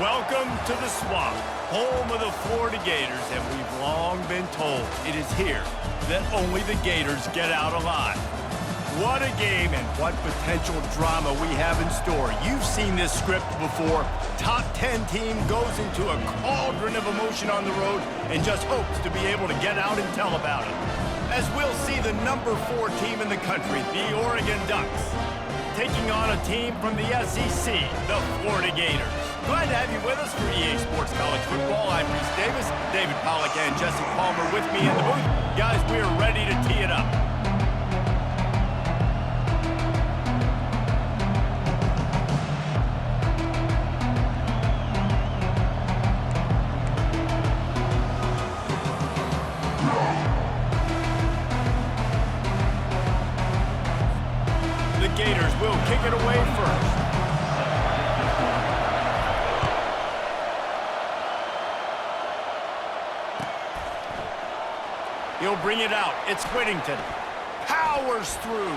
Welcome to the Swamp, home of the Florida Gators, and we've long been told it is here that only the Gators get out alive. What a game and what potential drama we have in store. You've seen this script before. Top 10 team goes into a cauldron of emotion on the road and just hopes to be able to get out and tell about it. As we'll see the number 4 team in the country, the Oregon Ducks, taking on a team from the SEC, the Florida Gators. Glad to have you with us for EA Sports College Football. I'm Reese Davis, David Pollack, and Jesse Palmer with me in the booth. Guys, we are ready to tee it up. The Gators will kick it away first. He'll bring it out. It's Whittington. Powers through.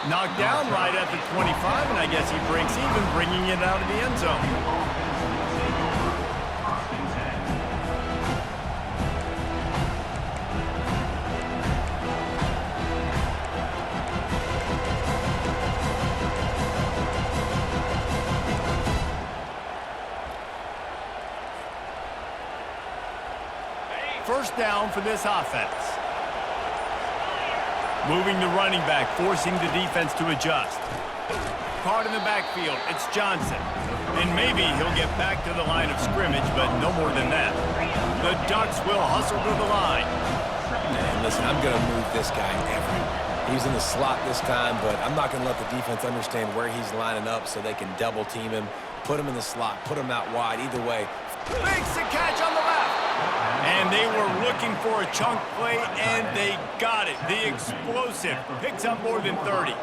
Knocked down right at the 25, and I guess he breaks even, bringing it out of the end zone. First down for this offense. Moving the running back, forcing the defense to adjust. Caught in the backfield, it's Johnson. And maybe he'll get back to the line of scrimmage, but no more than that. The Ducks will hustle to the line. Man, listen, I'm going to move this guy everywhere. He's in the slot this time, but I'm not going to let the defense understand where he's lining up so they can double team him, put him in the slot, put him out wide. Either way. Makes the catch on the left. And they were looking for a chunk play, and they got it. The explosive picks up more than 30.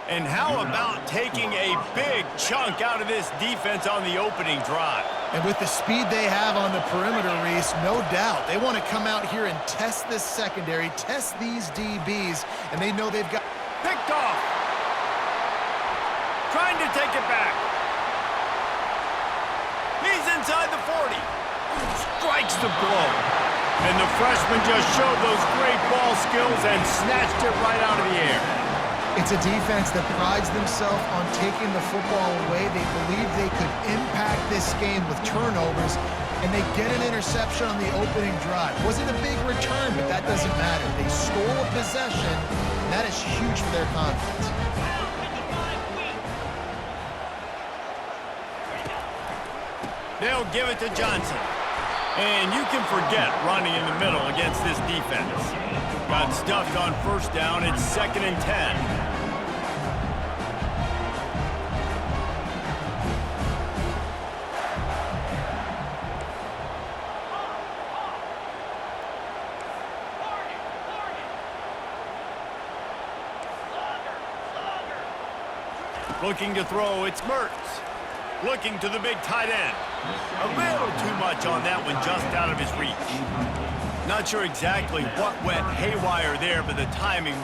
And how about taking a big chunk out of this defense on the opening drive? And with the speed they have on the perimeter, Reese, no doubt. They want to come out here and test this secondary, test these DBs, and they know they've got... Picked off. Trying to take it back. He's inside the 40. Strikes the blow. And the freshman just showed those great ball skills and snatched it right out of the air. It's a defense that prides themselves on taking the football away. They believe they could impact this game with turnovers, and they get an interception on the opening drive. Wasn't a big return, but that doesn't matter. They stole a possession, and that is huge for their confidence. They'll give it to Johnson. And you can forget running in the middle against this defense. Got stuffed on first down. It's 2nd and 10. Looking to throw, it's Mertz. Looking to the big tight end. A little too much on that one, just out of his reach. Not sure exactly what went haywire there, but the timing...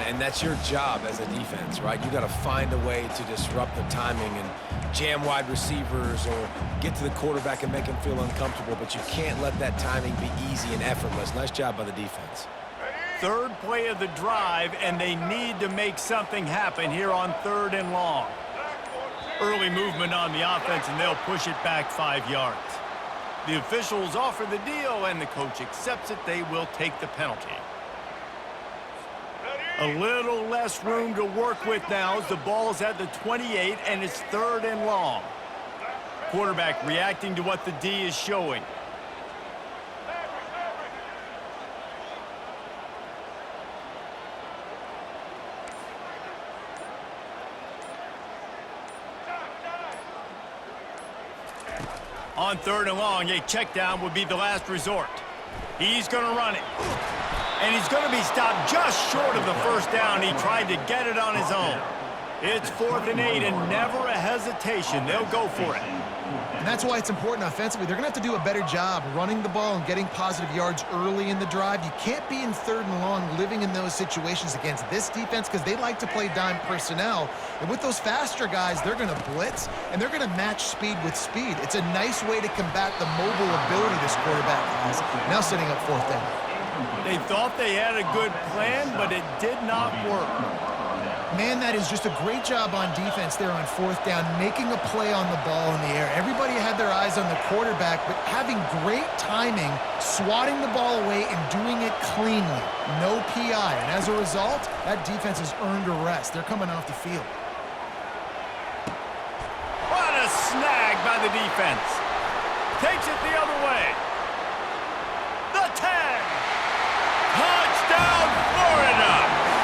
And that's your job as a defense, right? You got to find a way to disrupt the timing and jam wide receivers or get to the quarterback and make him feel uncomfortable, but you can't let that timing be easy and effortless. Nice job by the defense. Third play of the drive, and they need to make something happen here on 3rd and long. Early movement on the offense, and they'll push it back 5 yards. The officials offer the deal, and the coach accepts it. They will take the penalty. A little less room to work with now as the ball's at the 28 and it's 3rd and long. Quarterback reacting to what the D is showing. On 3rd and long, a check down would be the last resort. He's going to run it. And he's going to be stopped just short of the first down. He tried to get it on his own. It's 4th and 8 and never a hesitation. They'll go for it. And that's why it's important offensively. They're going to have to do a better job running the ball and getting positive yards early in the drive. You can't be in 3rd and long living in those situations against this defense because they like to play dime personnel. And with those faster guys, they're going to blitz, and they're going to match speed with speed. It's a nice way to combat the mobile ability this quarterback has. Now setting up 4th down. They thought they had a good plan, but it did not work. Man, that is just a great job on defense there on 4th down, making a play on the ball in the air. Everybody had their eyes on the quarterback, but having great timing, swatting the ball away, and doing it cleanly. No PI, and as a result, that defense has earned a rest. They're coming off the field. What a snag by the defense. Takes it the other way. The 10. Touchdown, Florida.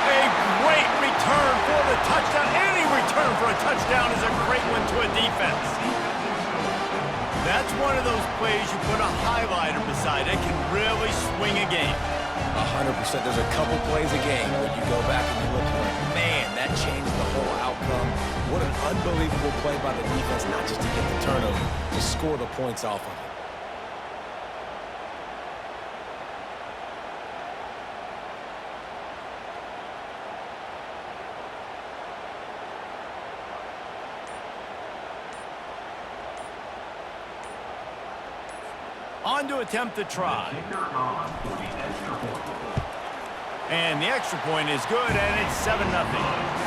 A great return for the touchdown. Any return for a touchdown is a great one to a defense. That's one of those plays you put a highlighter beside. It can really swing a game. 100%. There's a couple plays a game when you go back and you look and like, man, that changed the whole outcome. What an unbelievable play by the defense, not just to get the turnover, to score the points off of it. On to attempt the try. And the extra point is good, and it's 7-0.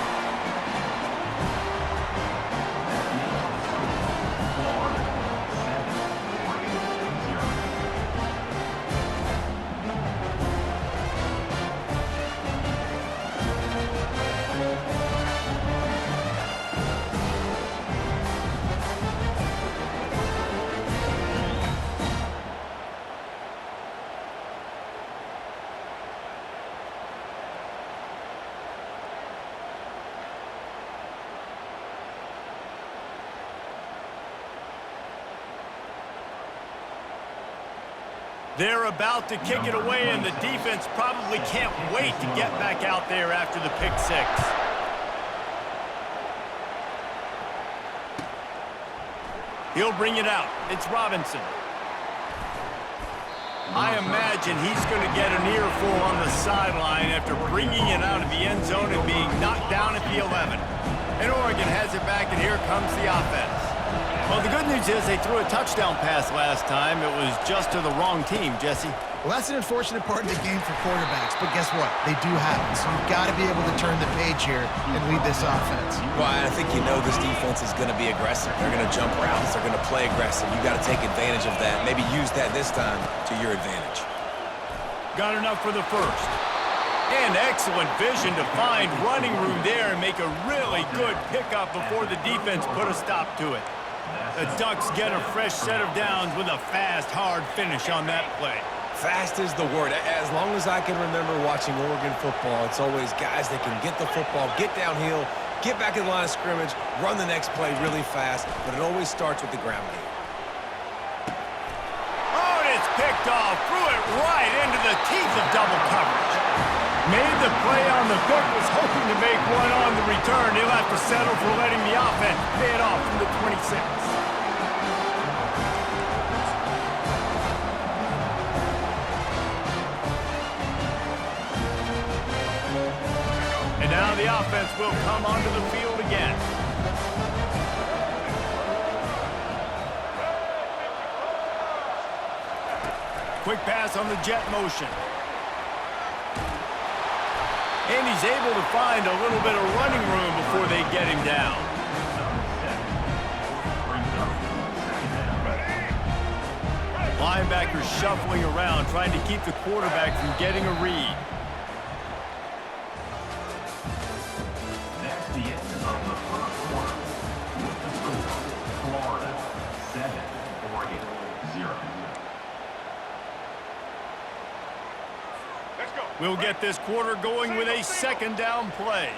They're about to kick it away, and the defense probably can't wait to get back out there after the pick 6. He'll bring it out. It's Robinson. I imagine he's going to get an earful on the sideline after bringing it out of the end zone and being knocked down at the 11. And Oregon has it back, and here comes the offense. Well, the good news is they threw a touchdown pass last time. It was just to the wrong team, Jesse. Well, that's an unfortunate part of the game for quarterbacks, but guess what? They do happen, so you've got to be able to turn the page here and lead this offense. Well, I think you know this defense is going to be aggressive. They're going to jump routes. They're going to play aggressive. You got to take advantage of that. Maybe use that this time to your advantage. Got enough for the first. And excellent vision to find running room there and make a really good pickup before the defense put a stop to it. The Ducks get a fresh set of downs with a fast, hard finish on that play. Fast is the word. As long as I can remember watching Oregon football, it's always guys that can get the football, get downhill, get back in the line of scrimmage, run the next play really fast, but it always starts with the ground game. Oh, and it's picked off, threw it right into the teeth of double coverage. Made the play on the pick, was hoping to make one on the return. He'll have to settle for letting the offense pay it off from the 26. And now the offense will come onto the field again. Quick pass on the jet motion. And he's able to find a little bit of running room before they get him down. Linebackers shuffling around, trying to keep the quarterback from getting a read. That's the end of the first quarter. With the score, Florida 7, Oregon 0. We'll get this quarter going with a second down play.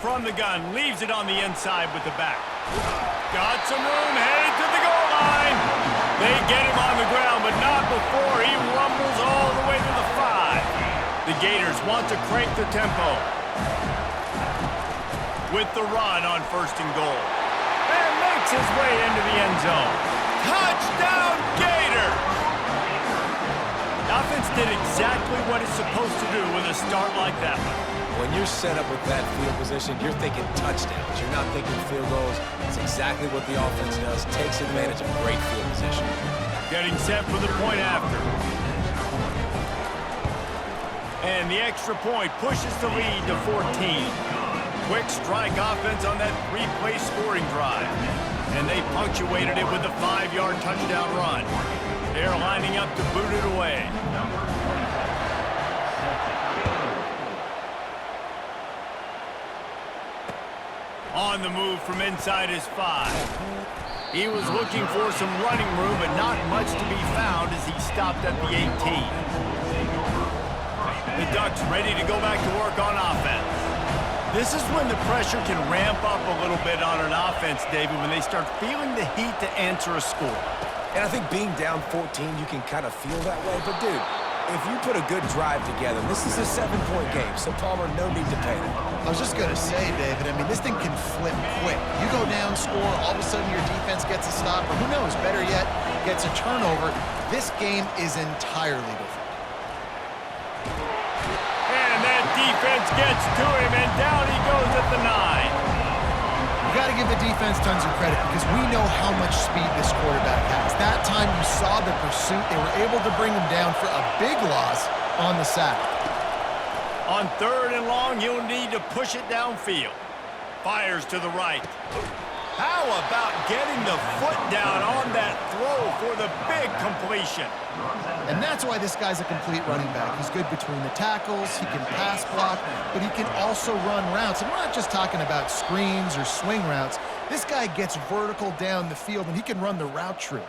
From the gun, leaves it on the inside with the back. Got some room, headed to the goal line. They get him on the ground, but not before he rumbles all the way to the 5. The Gators want to crank the tempo. With the run on 1st and goal. And makes his way into the end zone. Touchdown, Gators! The offense did exactly what it's supposed to do with a start like that one. When you're set up with that field position, you're thinking touchdowns. You're not thinking field goals. It's exactly what the offense does. Takes advantage of great field position. Getting set for the point after. And the extra point pushes the lead to 14. Quick strike offense on that 3-play scoring drive. And they punctuated it with a 5-yard touchdown run. They're lining up to boot it away. On the move from inside his 5. He was looking for some running room, but not much to be found as he stopped at the 18. The Ducks ready to go back to work on offense. This is when the pressure can ramp up a little bit on an offense, David, when they start feeling the heat to answer a score. And I think being down 14, you can kind of feel that way. But, dude, if you put a good drive together, this is a 7-point game, so Palmer, no need to panic. I was just going to say, David, I mean, this thing can flip quick. You go down, score, all of a sudden your defense gets a stop, or who knows, better yet, gets a turnover. This game is entirely different. And that defense gets to him, and down he goes at the 9. You got to give the defense tons of credit because we know how much speed this quarterback has. That time you saw the pursuit. They were able to bring him down for a big loss on the sack. On 3rd and long, you'll need to push it downfield. Fires to the right. How about getting the foot down on that throw for the big completion? And that's why this guy's a complete running back. He's good between the tackles, he can pass block, but he can also run routes. And we're not just talking about screens or swing routes. This guy gets vertical down the field, and he can run the route tree.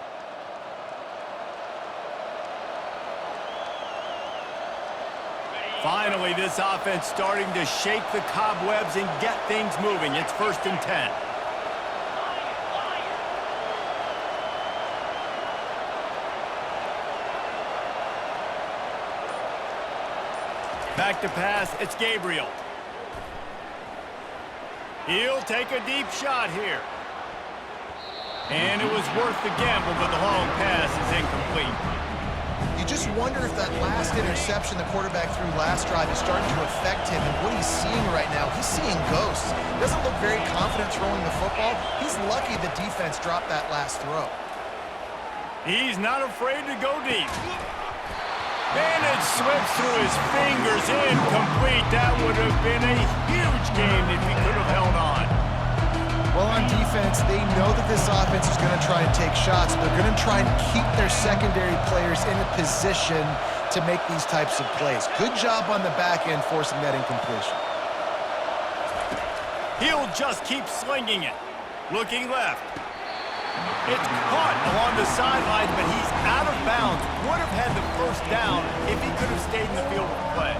Finally, this offense starting to shake the cobwebs and get things moving. It's 1st and 10. Back to pass, it's Gabriel. He'll take a deep shot here. And it was worth the gamble, but the long pass is incomplete. You just wonder if that last interception the quarterback threw last drive is starting to affect him and what he's seeing right now. He's seeing ghosts. Doesn't look very confident throwing the football. He's lucky the defense dropped that last throw. He's not afraid to go deep. And it slips through his fingers, incomplete. That would have been a huge game if he could have held on. Well, on defense, they know that this offense is going to try and take shots. They're going to try and keep their secondary players in a position to make these types of plays. Good job on the back end forcing that incompletion. He'll just keep slinging it. Looking left. It's caught along the sidelines, but he's out of bounds. Would have had the first down if he could have stayed in the field with play.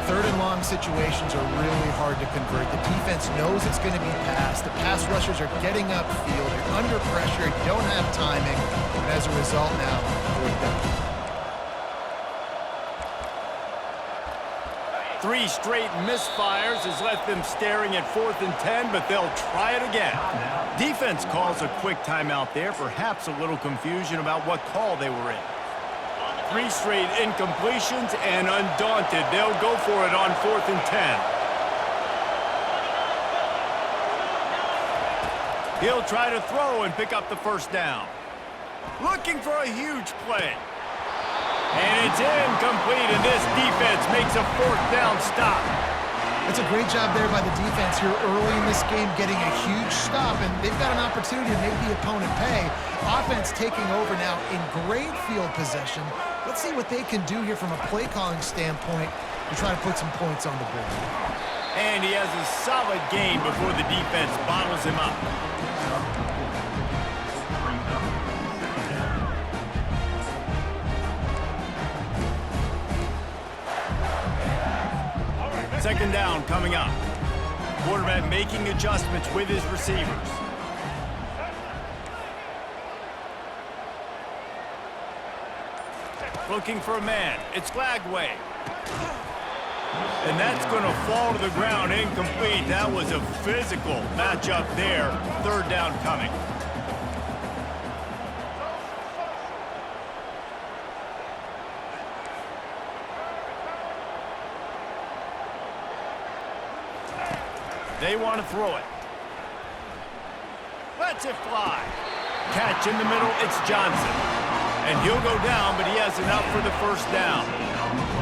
3rd and long situations are really hard to convert. The defense knows it's going to be passed. The pass rushers are getting upfield. You're under pressure. You don't have timing. And as a result now, 4th down. 3 straight misfires has left them staring at 4th and 10, but they'll try it again. Defense calls a quick timeout there, perhaps a little confusion about what call they were in. 3 straight incompletions, and undaunted, they'll go for it on 4th and 10. He'll try to throw and pick up the first down. Looking for a huge play. And it's incomplete, and this defense makes a 4th down stop. It's a great job there by the defense here early in this game, getting a huge stop, and they've got an opportunity to make the opponent pay. Offense taking over now in great field possession. Let's see what they can do here from a play-calling standpoint to try to put some points on the board. And he has a solid game before the defense bottles him up. Second down coming up. Quarterback making adjustments with his receivers. Looking for a man. It's Lagway. And that's going to fall to the ground incomplete. That was a physical matchup there. Third down coming. They want to throw it. Lets it fly. Catch in the middle, it's Johnson. And he'll go down, but he has enough for the first down.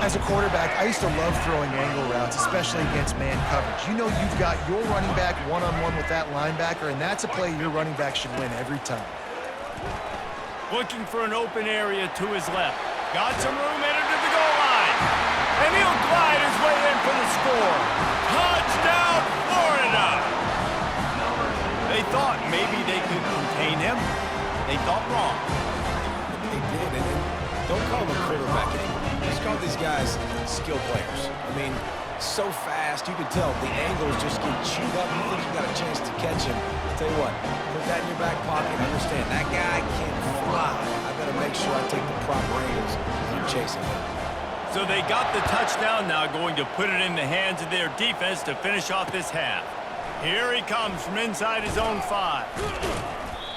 As a quarterback, I used to love throwing angle routes, especially against man coverage. You know you've got your running back one-on-one with that linebacker, and that's a play your running back should win every time. Looking for an open area to his left. Got some room, headed to the goal line. And he'll glide his way in for the score. Touchdown, Florida! They thought maybe they could contain him. They thought wrong. They did, and don't call them a quarterback anymore. Just call these guys skill players. I mean, so fast, you can tell the angles just get chewed up. You think you got a chance to catch him. Tell you what, put that in your back pocket. Understand, that guy can fly. I got to make sure I take the proper angles when I'm chasing him. So they got the touchdown now, going to put it in the hands of their defense to finish off this half. Here he comes from inside his own 5.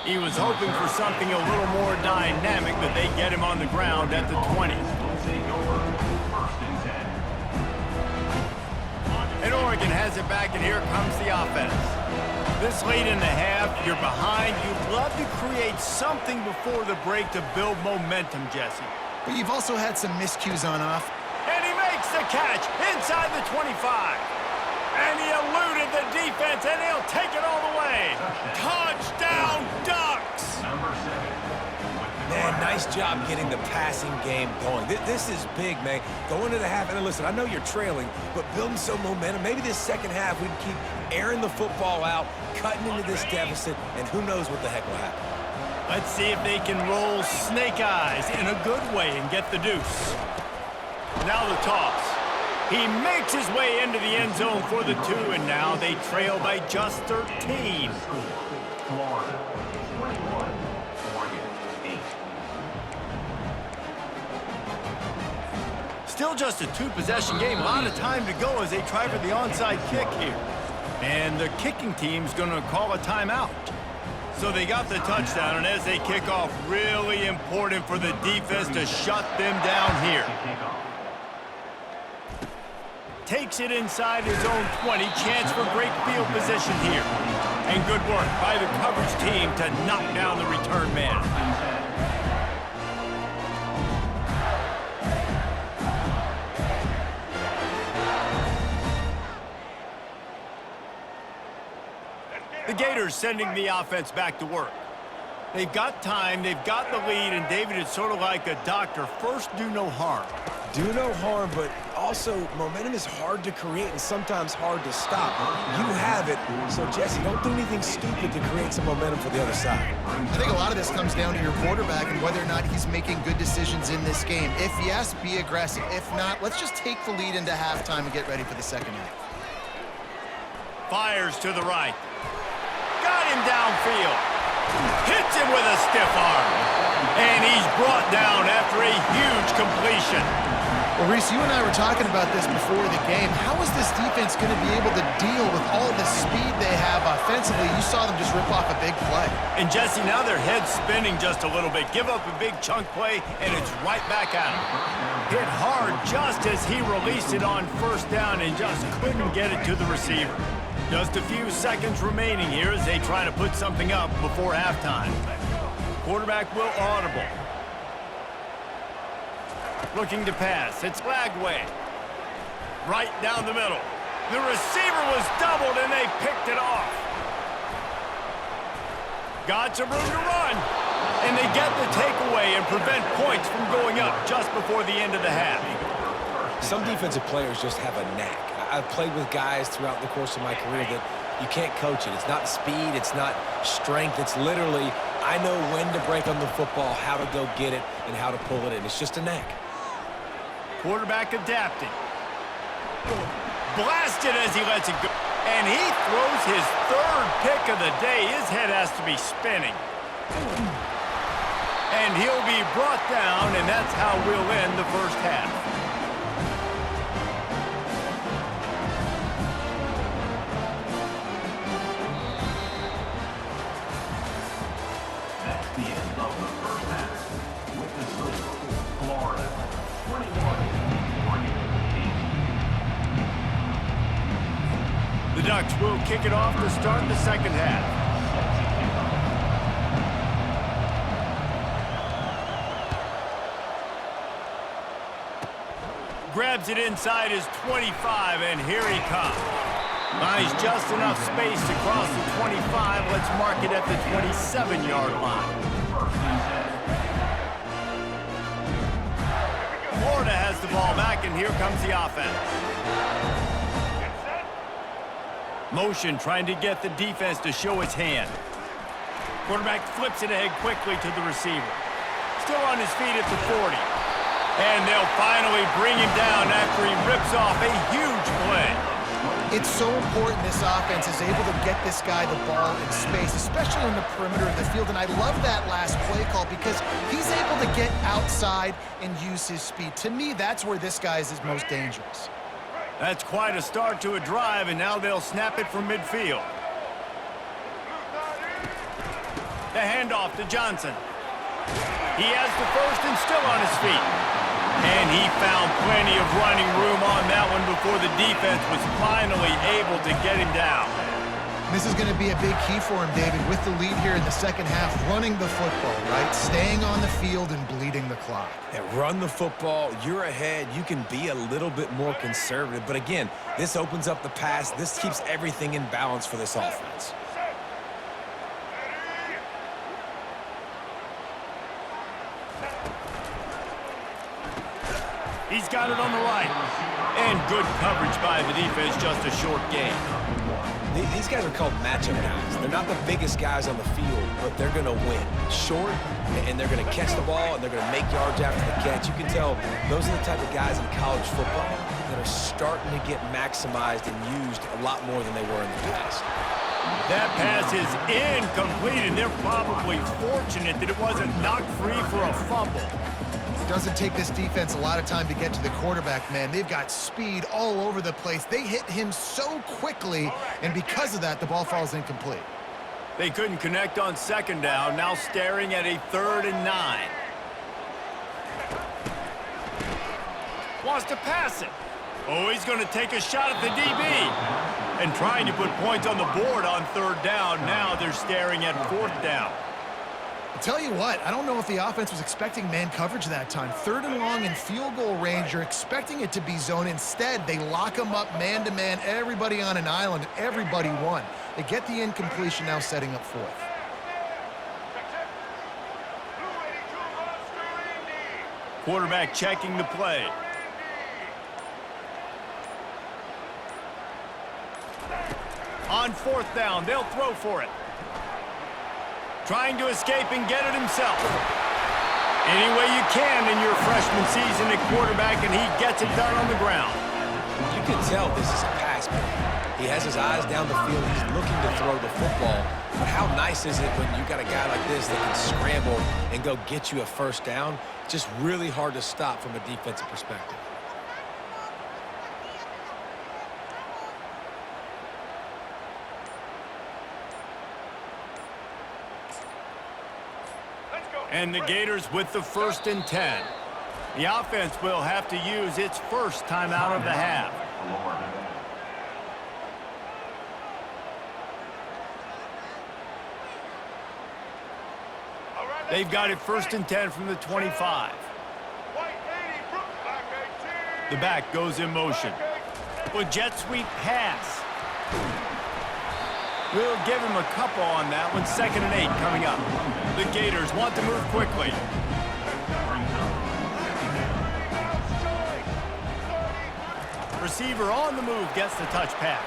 He was hoping for something a little more dynamic, but they get him on the ground at the 20. And Oregon has it back, and here comes the offense. This late in the half, you're behind. You'd love to create something before the break to build momentum, Jesse. But you've also had some miscues on off. And he makes the catch inside the 25. And he eluded the defense, and he'll take it all the way. Touchdown, Ducks! Man, nice job getting the passing game going. This is big, man. Going to the half, and listen, I know you're trailing, but building some momentum. Maybe this second half we can keep airing the football out, cutting into this deficit, and who knows what the heck will happen. Let's see if they can roll snake eyes in a good way and get the deuce. Now the toss. He makes his way into the end zone for the 2, and now they trail by just 13. Florida 21, Oregon 8. Still just a 2-possession game. A lot of time to go as they try for the onside kick here. And the kicking team's going to call a timeout. So they got the touchdown, and as they kick off, really important for the defense to shut them down here. Takes it inside his own 20. Chance for great field position here. And good work by the coverage team to knock down the return man. The Gators sending the offense back to work. They've got time, they've got the lead, and David, it's sort of like a doctor. First, do no harm. Do no harm, but also momentum is hard to create and sometimes hard to stop. You have it, so Jesse, don't do anything stupid to create some momentum for the other side. I think a lot of this comes down to your quarterback and whether or not he's making good decisions in this game. If yes, be aggressive. If not, let's just take the lead into halftime and get ready for the second half. Fires to the right. Got him downfield. Hits him with a stiff arm. And he's brought down after a huge completion. Well, Reese, you and I were talking about this before the game. How is this defense going to be able to deal with all the speed they have offensively? You saw them just rip off a big play. And Jesse, now their head's spinning just a little bit. Give up a big chunk play, and it's right back at him. Hit hard just as he released it on first down and just couldn't get it to the receiver. Just a few seconds remaining here as they try to put something up before halftime. Quarterback will audible. Looking to pass. It's Lagway. Right down the middle. The receiver was doubled, and they picked it off. Got some room to run. And they get the takeaway and prevent points from going up just before the end of the half. Some defensive players just have a knack. I've played with guys throughout the course of my career that you can't coach it. It's not speed, it's not strength. It's literally, I know when to break on the football, how to go get it, and how to pull it in. It's just a knack. Quarterback adapting. Blasted as he lets it go. And he throws his third pick of the day. His head has to be spinning. And he'll be brought down, and that's how we'll end the first half. the end of the first half. With the score, Florida 21, Oregon 8. The Ducks will kick it off to start the second half. Grabs it inside his 25, and here he comes. Finds just enough space to cross the 25. Let's mark it at the 27-yard line. Florida has the ball back, and here comes the offense. Motion trying to get the defense to show its hand. Quarterback flips it ahead quickly to the receiver. Still on his feet at the 40. And they'll finally bring him down after he rips off a huge play. It's so important this offense is able to get this guy the ball in space, especially on the perimeter of the field. And I love that last play call because he's able to get outside and use his speed. To me, that's where this guy is his most dangerous. That's quite a start to a drive, and now they'll snap it from midfield. The handoff to Johnson. He has the first and still on his feet. And he found plenty of running room on that one before the defense was finally able to get him down. This is going to be a big key for him, David, with the lead here in the second half, running the football, right? Staying on the field and bleeding the clock. Yeah, run the football, you're ahead, you can be a little bit more conservative. But again, this opens up the pass. This keeps everything in balance for this offense. He's got it on the right. And good coverage by the defense, just a short gain. These guys are called matchup guys. They're not the biggest guys on the field, but they're going to win. Short, and they're going to catch the ball, and they're going to make yards after the catch. You can tell those are the type of guys in college football that are starting to get maximized and used a lot more than they were in the past. That pass is incomplete, and they're probably fortunate that it wasn't knocked free for a fumble. Doesn't take this defense a lot of time to get to the quarterback, man. They've got speed all over the place. They hit him so quickly, and because of that, the ball falls incomplete. They couldn't connect on second down, now staring at a 3rd and 9. Wants to pass it. Oh, he's going to take a shot at the DB. And trying to put points on the board on 3rd down. Now they're staring at 4th down. I'll tell you what, I don't know if the offense was expecting man coverage that time. 3rd and long in field goal range, you're expecting it to be zone. Instead, they lock them up man-to-man, everybody on an island, everybody won. They get the incompletion, now setting up 4th. Quarterback checking the play. On 4th down, they'll throw for it. Trying to escape and get it himself. Any way you can in your freshman season at quarterback, and he gets it done on the ground. You can tell this is a pass play. He has his eyes down the field. He's looking to throw the football. But how nice is it when you got a guy like this that can scramble and go get you a 1st down? Just really hard to stop from a defensive perspective. And the Gators with the 1st and 10. The offense will have to use its first timeout of the half. They've got it 1st and 10 from the 25. The back goes in motion. With jet sweep pass. We'll give him a couple on that one. 2nd and 8 coming up. The Gators want to move quickly. Receiver on the move gets the touch pass.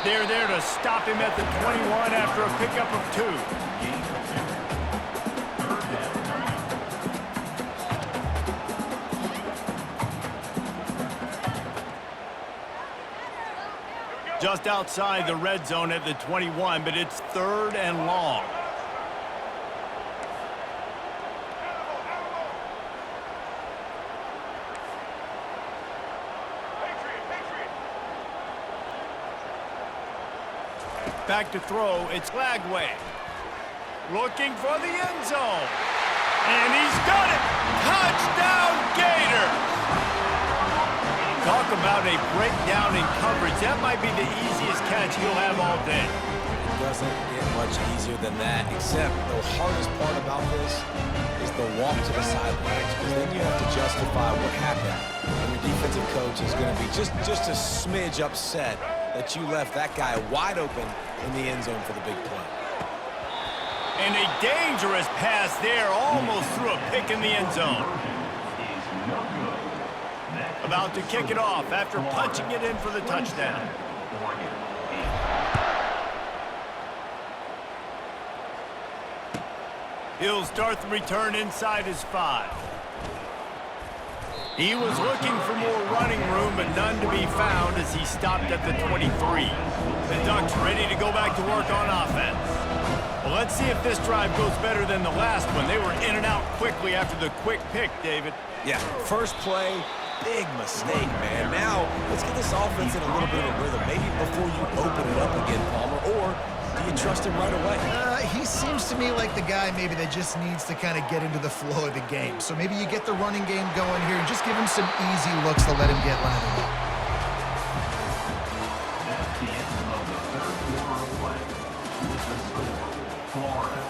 They're there to stop him at the 21 after a pickup of 2. Just outside the red zone at the 21, but it's 3rd and long. Back to throw, it's Lagway. looking for the end zone. And he's got it! Touchdown, Gators! Talk about a breakdown in coverage. That might be the easiest catch he'll have all day. It doesn't get much easier than that, except the hardest part about this is the walk to the sidelines, because then you have to justify what happened. And your defensive coach is going to be just a smidge upset that you left that guy wide open in the end zone for the big play. And a dangerous pass there, almost threw a pick in the end zone. About to kick it off after punching it in for the touchdown. He'll start the return inside his 5. He was looking for more running room, but none to be found as he stopped at the 23. The Ducks ready to go back to work on offense. Well, let's see if this drive goes better than the last one. They were in and out quickly after the quick pick, David. Yeah, first play, big mistake, man. Now, let's get this offense in a little bit of a rhythm. Maybe before you open it up again, Palmer, or do you trust him right away? He seems to me like the guy maybe that just needs to kind of get into the flow of the game. So maybe you get the running game going here and just give him some easy looks to let him get landed up. That's the end of the third quarter of play. Florida,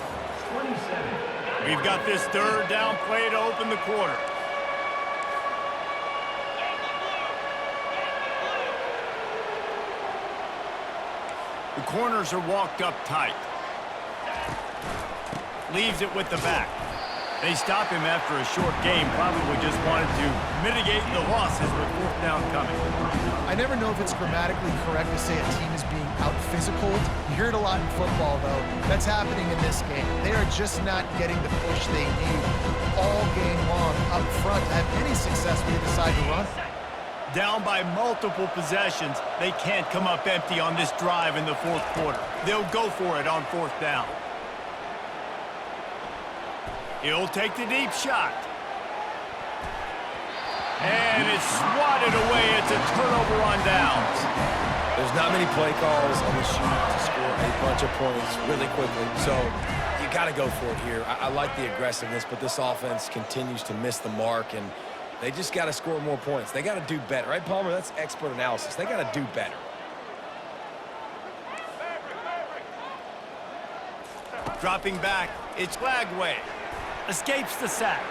27. We've got this third down play to open the quarter. The corners are walked up tight. Leaves it with the back. They stop him after a short game. Probably just wanted to mitigate the losses with fourth down coming. I never know if it's grammatically correct to say a team is being out-physicaled. You hear it a lot in football, though. That's happening in this game. They are just not getting the push they need all game long up front to have any success when they decide to run. Down by multiple possessions, they can't come up empty on this drive in the fourth quarter. They'll go for it on fourth down. He'll take the deep shot. And it's swatted away. It's a turnover on downs. There's not many play calls on the shoot to score a bunch of points really quickly, so you got to go for it here. I like the aggressiveness, but this offense continues to miss the mark, and they just got to score more points. They got to do better, right, Palmer? That's expert analysis. They got to do better. Dropping back, it's Lagway. Escapes the sack.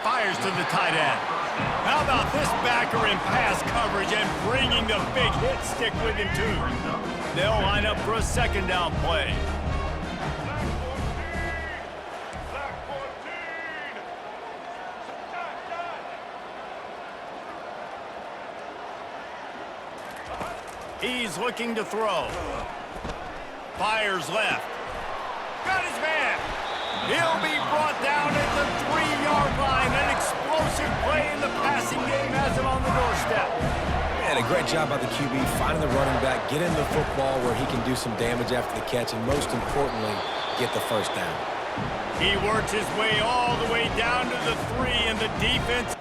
Fires to the tight end. How about this backer in pass coverage and bringing the big hit stick with him too? They'll line up for a second down play. He's looking to throw. Fires left. Got his man. He'll be brought down at the 3-yard line. An explosive play in the passing game has him on the doorstep. Man, a great job by the QB finding the running back, getting the football where he can do some damage after the catch, and most importantly, get the first down. He works his way all the way down to the 3, and the defense